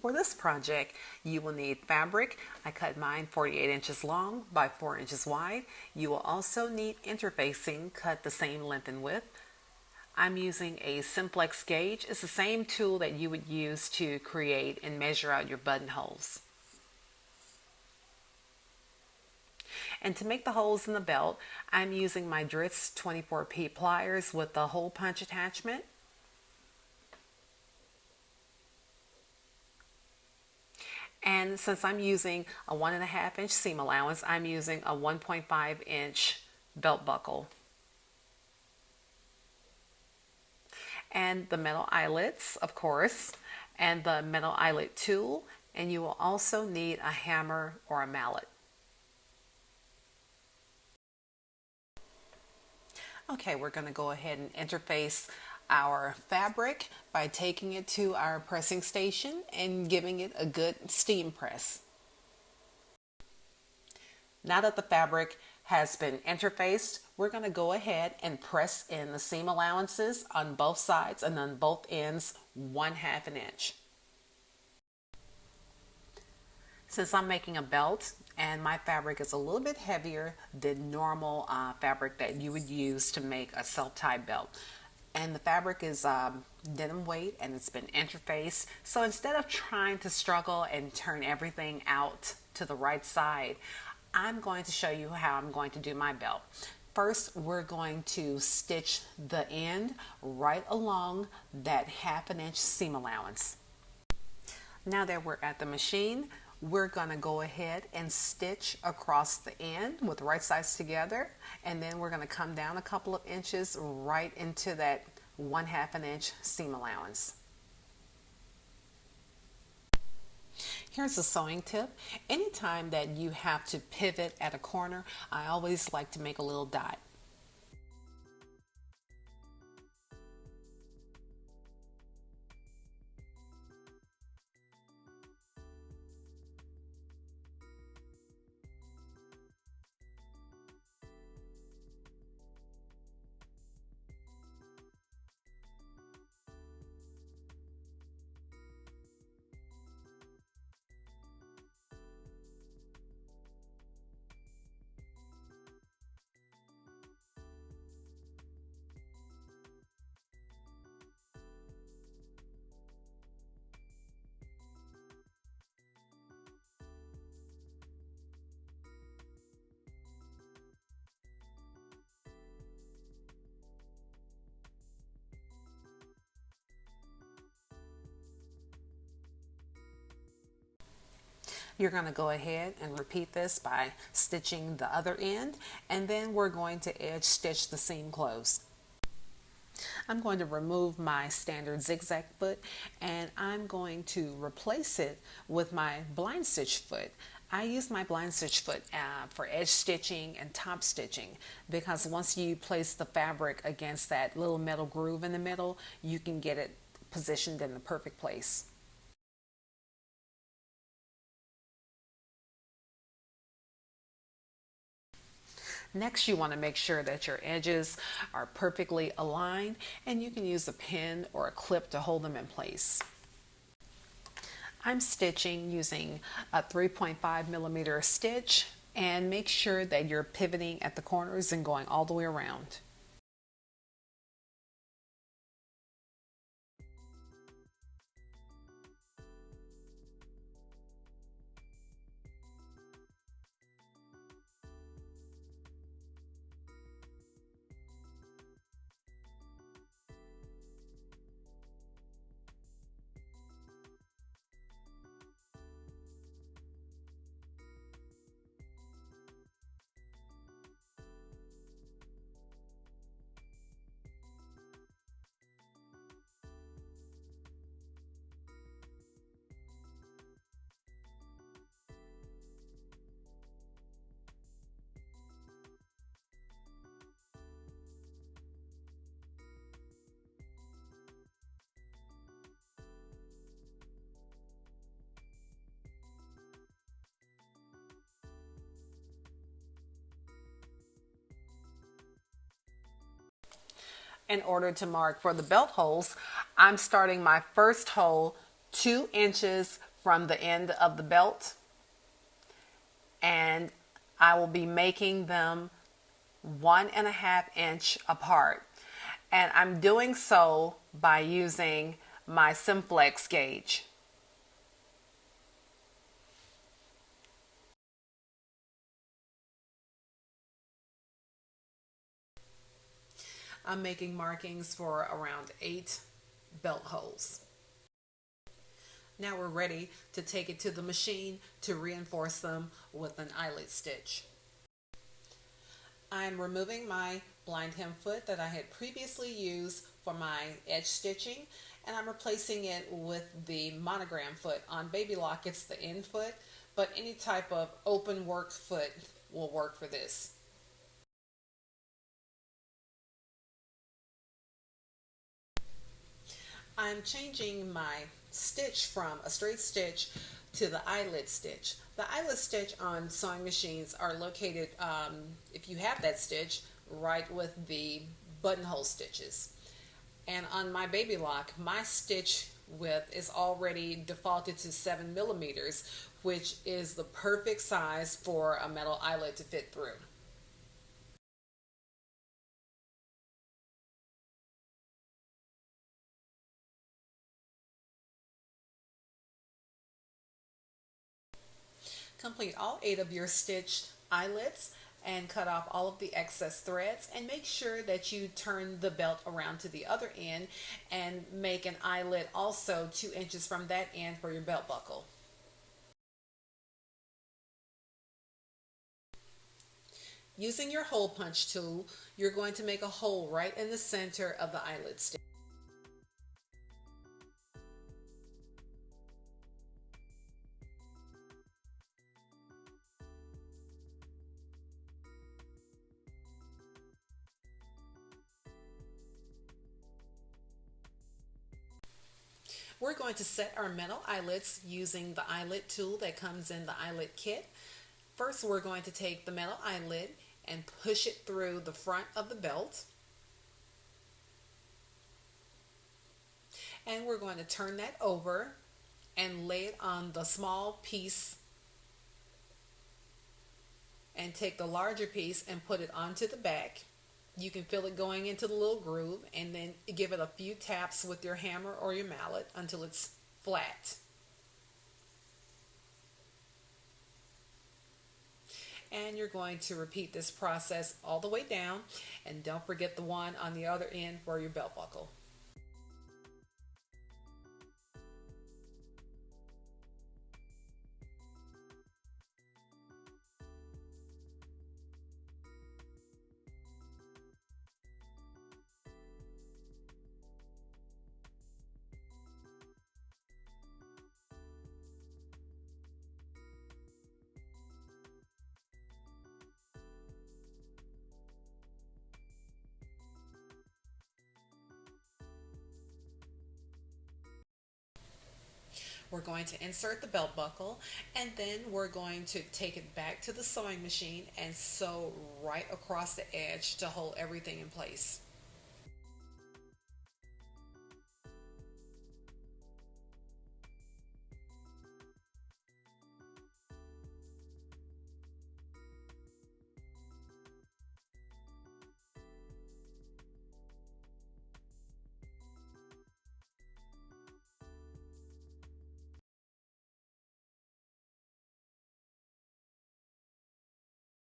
For this project, you will need fabric. I cut mine 48 inches long by 4 inches wide. You will also need interfacing cut the same length and width. I'm using a simplex gauge. It's the same tool that you would use to create and measure out your buttonholes. And to make the holes in the belt, I'm using my Dritz 24P pliers with the hole punch attachment. And since I'm using a 1.5 inch seam allowance, I'm using a 1.5 inch belt buckle. And the metal eyelets, of course, and the metal eyelid tool. And you will also need a hammer or a mallet. Okay, we're going to go ahead and interface our fabric by taking it to our pressing station and giving it a good steam press. Now that the fabric has been interfaced, we're going to go ahead and press in the seam allowances on both sides and on both ends 1/2 inch. Since I'm making a belt and my fabric is a little bit heavier than normal fabric that you would use to make a self-tie belt, and the fabric is denim weight and it's been interfaced, so instead of trying to struggle and turn everything out to the right side, I'm going to show you how I'm going to do my belt. First, we're going to stitch the end right along that 1/2 inch seam allowance. Now that we're at the machine, we're going to go ahead and stitch across the end with the right sides together, and then we're going to come down a couple of inches right into that 1/2 inch seam allowance. Here's a sewing tip. Anytime that you have to pivot at a corner, I always like to make a little dot. You're going to go ahead and repeat this by stitching the other end, and then we're going to edge stitch the seam close. I'm going to remove my standard zigzag foot and I'm going to replace it with my blind stitch foot. I use my blind stitch foot for edge stitching and top stitching, because once you place the fabric against that little metal groove in the middle, you can get it positioned in the perfect place. Next, you want to make sure that your edges are perfectly aligned, and you can use a pin or a clip to hold them in place. I'm stitching using a 3.5 millimeter stitch, and make sure that you're pivoting at the corners and going all the way around. In order to mark for the belt holes, I'm starting my first hole 2 inches from the end of the belt, and I will be making them 1.5 inch apart. And I'm doing so by using my simplex gauge. I'm making markings for around 8 belt holes. Now we're ready to take it to the machine to reinforce them with an eyelid stitch. I'm removing my blind hem foot that I had previously used for my edge stitching, and I'm replacing it with the monogram foot. On Baby Lock, it's the end foot, but any type of open work foot will work for this. I'm changing my stitch from a straight stitch to the eyelid stitch. The eyelid stitch on sewing machines are located, if you have that stitch, right with the buttonhole stitches. And on my Baby Lock, my stitch width is already defaulted to 7 millimeters, which is the perfect size for a metal eyelid to fit through. Complete all 8 of your stitched eyelets and cut off all of the excess threads, and make sure that you turn the belt around to the other end and make an eyelid also 2 inches from that end for your belt buckle. Using your hole punch tool, you're going to make a hole right in the center of the eyelid stitch. We're going to set our metal eyelets using the eyelid tool that comes in the eyelid kit. First, we're going to take the metal eyelid and push it through the front of the belt. And we're going to turn that over and lay it on the small piece, and take the larger piece and put it onto the back. You can feel it going into the little groove, and then give it a few taps with your hammer or your mallet until it's flat. And you're going to repeat this process all the way down, and don't forget the one on the other end for your belt buckle. We're going to insert the belt buckle, and then we're going to take it back to the sewing machine and sew right across the edge to hold everything in place.